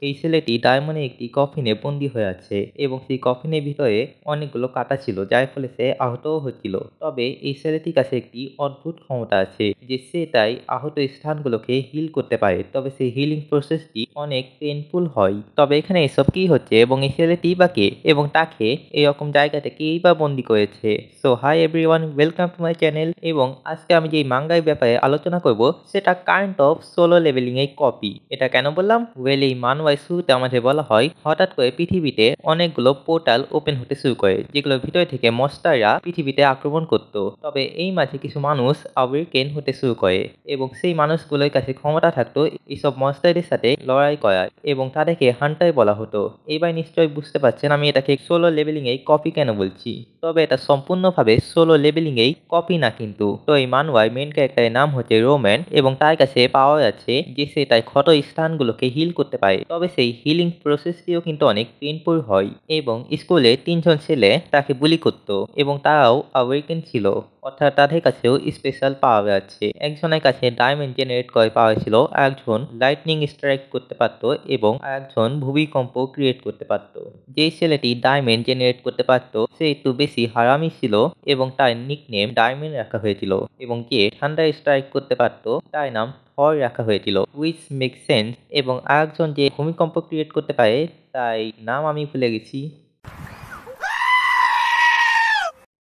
এই ছেলেটি ডায়মন্ডে একটি কফিনে বন্দী হয়ে আছে এবং সেই কফিনের ভিতরে অনেকগুলো কাঁটা ছিল, যার ফলে সে আহতও হচ্ছিল। তবে এই ছেলেটির কাছে একটি অদ্ভুত ক্ষমতা আছে যে সে তাই আহত স্থানগুলোকে হিল করতে পারে। তবে সেই হিলিং প্রসেসটি অনেক পেইনফুল হয়। তবে এখানে এসব কি হচ্ছে এবং এই ছেলেটি বা কে এবং তাকে এরকম জায়গাতে কেই বা বন্দী করেছে? So hi everyone, welcome to my channel. এবং আজকে আমি যেই মাঙ্গার ব্যাপারে আলোচনা করব সেটা কাইন্ড অফ সোলো লেভেলিং এর কপি। এটা কেন বললাম? ওয়েল, এই মানওয়ার শুরুতে আমাদের বলা হয় হঠাৎ করে পৃথিবীতে অনেকগুলো পোর্টাল ওপেন হতে শুরু করে, যেগুলোর ভিতর থেকে মনস্টাররা পৃথিবীতে আক্রমণ করত। তবে এই মাঝে কিছু মানুষ আওয়েকেন হতে শুরু করে এবং সেই মানুষগুলোর কাছে ক্ষমতা থাকতো এইসব মনস্টারদের সাথে লড়াই করার এবং তাদেরকে হান্টার বলা হতো। এবার নিশ্চয়ই বুঝতে পারছেন আমি এটাকে সোলো লেভেলিং এর কপি কেন বলছি। তবে এটা সম্পূর্ণভাবে সোলো লেভেলিং এর কপি না কিন্তু। তো এই মানওয়ার মেন ক্যারেক্টারের নাম হচ্ছে রোম্যান এবং তার কাছে পাওয়ার আছে যে সে তার ক্ষত স্থানগুলোকে হিল করতে পারে। তবে সেই হিলিং প্রসেসটিও কিন্তু অনেক পেইনফুল হয় এবং স্কুলে 3জন ছেলে তাকে বুলি করত এবং তারাও আওয়েকেন ছিল, অর্থাৎ তাদের কাছেও স্পেশাল পাওয়ার আছে। একজনের কাছে ডায়মন্ড জেনারেট করে পাওয়ার ছিল, একজন লাইটনিং স্ট্রাইক করতে পারত এবং একজন ভূমিকম্প ক্রিয়েট করতে পারত। যে ছেলেটি ডায়মন্ড জেনারেট করতে পারত সে একটু বেশি হারামি ছিল এবং তার নিকনেম ডায়মন্ড রাখা হয়েছিল এবং যে থান্ডার স্ট্রাইক করতে পারত তার নাম থর রাখা হয়েছিল, হুইচ মেক সেন্স। এবং আরেকজন যে ভূমিকম্প ক্রিয়েট করতে পারে তাই নাম আমি ভুলে গেছি।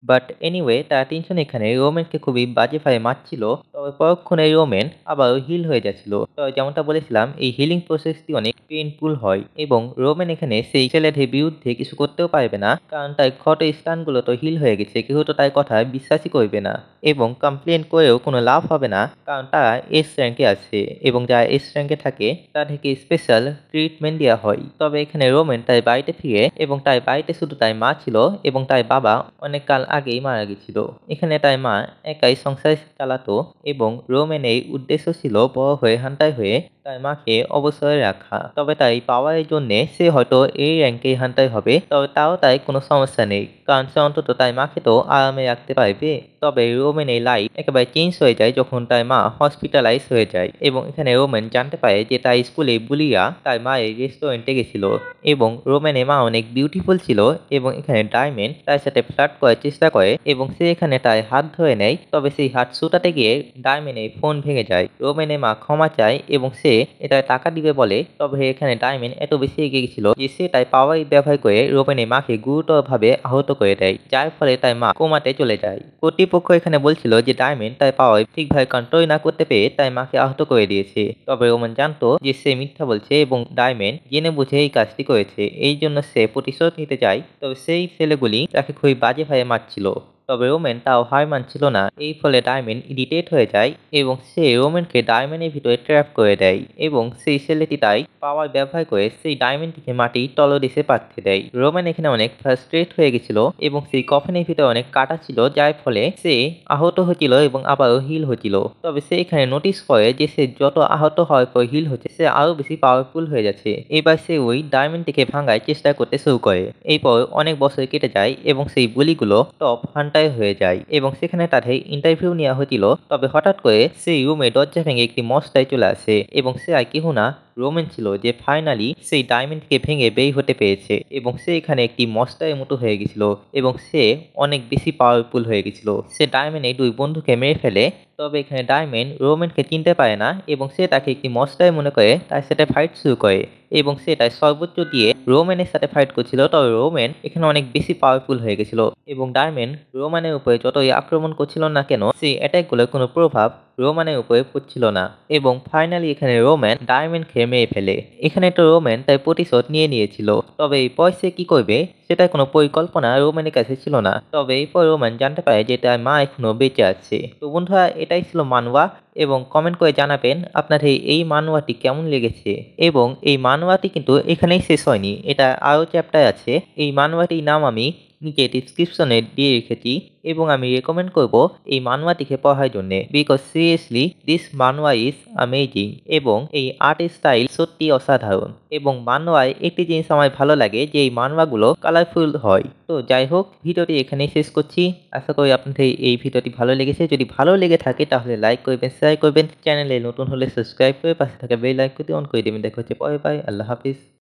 বাট এনিওয়ে, তারা 3জন এখানে রোম্যানকে খুবই বাজেভাবে মারছিল। তবে পরক্ষণে রোম্যান আবারও হিল হয়ে যাচ্ছিল। তবে যেমনটা বলেছিলাম এই হিলিং প্রসেসটি অনেক পেইনফুল হয় এবং রোম্যান এখানে সেই ছেলেটির বিরুদ্ধে কিছু করতেও পারবে না, কারণ তার ক্ষত স্থানগুলো তো হিল হয়ে গেছে, কেউ তো তার কথা বিশ্বাসই করবে না এবং কমপ্লেন করেও কোনো লাভ হবে না, কারণ তারা এস র্যাঙ্কে আছে এবং যারা এস র্যাঙ্কে থাকে তাদেরকে স্পেশাল ট্রিটমেন্ট দেওয়া হয়। তবে এখানে রোম্যান তার বাড়িতে ফিরে এবং তার বাড়িতে শুধু তার মা ছিল এবং তার বাবা অনেক কাল আগেই মারা গেছিল। এখানে তার মা একাই সংসার চালাতো এবং রোম্যানের উদ্দেশ্য ছিল বড় হয়ে হান্টার হয়ে তার মাকে অবসরে রাখা। তবে তার এই পাওয়ারের জন্য সে হয়তো এই র্যাঙ্কে হান্টার হবে, তবে তাও তার কোনো সমস্যা নেই, কারণ সে অন্তত তার মাকে তো আরামে রাখতে পারবে। তবে রোম্যানের লাইফ একেবারে চেঞ্জ হয়ে যায় যখন তার মা হসপিটালাইজ হয়ে যায় এবং এখানে রোম্যান জানতে পারে যে তার স্কুলে বুলিরা তার মায়ের রেস্টুরেন্টে গেছিল এবং রোম্যানের মা অনেক বিউটিফুল ছিল এবং এখানে ডায়মন্ড তার সাথে ফ্লার্ট করার চেষ্টা করে এবং সে এখানে তার হাত ধরে নেয়। তবে সেই হাত ছুটাতে গিয়ে ডায়মন্ডের ফোন ভেঙে যায়। রোম্যানের মা ক্ষমা চায় এবং সে এটা টাকা দিবে বলে। তবে এখানে ডায়মন্ড এত বেশি এগিয়ে গেছিল যে সে তার পাওয়ার ব্যবহার করে রোম্যানের মাকে গুরুতরভাবে আহত করে দেয়, যার ফলে তার মা কোমাতে চলে যায়। কর্তৃপক্ষ এখানে বলছিল যে ডায়মন্ড তার পাওয়ার ঠিকভাবে কন্ট্রোল না করতে পেরে তার মাকে আহত করে দিয়েছে। তবে রোমান জানতো যে সে মিথ্যা বলছে এবং ডায়মন্ড জেনে বুঝে এই কাজটি করেছে, এই জন্য সে প্রতিশোধ নিতে যায়। তবে সেই ছেলেগুলি তাকে খুবই বাজেভাবে মারছিল। তবে রোম্যান তাও হার মানছিল না। এই ফলে ডায়মন্ড ইরিটেট হয়ে যায় এবং সে রোম্যানকে ডায়মন্ডের ভিতরে ট্র্যাপ করে দেয় এবং সেই ছেলেটি তাই পাওয়ার ব্যবহার করে সেই ডায়মন্ডটিকে মাটির তলদেশে পাঠিয়ে দেয়। রোম্যান এখানে অনেক ফ্রাস্ট্রেট হয়ে গেছিল এবং সেই কফিনের ভিতরে অনেক কাটা ছিল, যার ফলে সে আহত হচ্ছিল এবং আবারও হিল হচ্ছিল। তবে সে এখানে নোটিস করে যে সে যত আহত হওয়ার পর হিল হচ্ছে সে আরো বেশি পাওয়ারফুল হয়ে যাচ্ছে। এবার সে ওই ডায়মন্ডটিকে ভাঙার চেষ্টা করতে শুরু করে। এরপর অনেক বছর কেটে যায় এবং সেই বুলিগুলো টপ হান্টার হয়ে যায় এবং সেখানে তাদের ইন্টারভিউ নেওয়া হয়েছিল। তবে হঠাৎ করে সেই রুমে দরজা ভেঙে একটি মনস্টার চলে আসে এবং সে আর কেউ না, রোম্যান ছিল, যে ফাইনালি সেই ডায়মন্ডকে ভেঙে বের হতে পেরেছে এবং সে এখানে একটি মনস্টারের মতো হয়ে গেছিল এবং সে অনেক বেশি পাওয়ারফুল হয়ে গেছিল। সে ডায়মন্ডের 2 বন্ধুকে মেরে ফেলে। তবে এখানে ডায়মন্ড রোম্যানকে চিনতে পারে না এবং সে তাকে একটি মনস্টার মনে করে তার সাথে ফাইট শুরু করে এবং সে তার সর্বোচ্চ দিয়ে রোম্যানের সাথে ফাইট করছিল। তবে রোম্যান এখানে অনেক বেশি পাওয়ারফুল হয়ে গেছিল এবং ডায়মন্ড রোম্যানের উপরে যতই আক্রমণ করছিল না কেন সেই অ্যাটাকগুলোর কোনো প্রভাব রোম্যানের উপরে পড়ছিল না এবং ফাইনালি এখানে রোম্যান ডায়মন্ডকে মেরে ফেলে। এখানে তো রোম্যান তার প্রতিশোধ নিয়ে নিয়েছিল, তবে এরপর সে কি করবে সেটার কোনো পরিকল্পনা রোম্যানের কাছে ছিল না। তবে এরপর রোম্যান জানতে পারে যে তার মা এখনো বেঁচে আছে। তো বন্ধুরা, এটাই ছিল মানওয়া এবং কমেন্ট করে জানাবেন আপনাদের এই মানওয়াটি কেমন লেগেছে। এবং এই মানওয়াটি কিন্তু এখানেই শেষ হয়নি, এটা আরও চ্যাপ্টার আছে। এই মানওয়াটির নাম আমি নিচে ডিসক্রিপশনে দিয়ে রেখেছি এবং আমি রেকমেন্ড করব এই মানওয়াটিকে পড়ার জন্য, because seriously this manhwa is amazing এবং এই আর্ট স্টাইল সত্যি অসাধারণ। এবং মানওয়ায় একটি জিনিস আমার ভালো লাগে যে এই মানওয়াগুলো কালারফুল হয়। তো যাই হোক, ভিডিওটি এখানেই শেষ করছি। আশা করি আপনাদের এই ভিডিওটি ভালো লেগেছে। যদি ভালো লেগে থাকে তাহলে লাইক করবেন, শেয়ার করবেন, চ্যানেলে নতুন হলে সাবস্ক্রাইব করে পাশে থাকা বেল আইকনটি অন করে দেবেন। দেখা হচ্ছে পরে। বাই, আল্লাহ হাফিজ।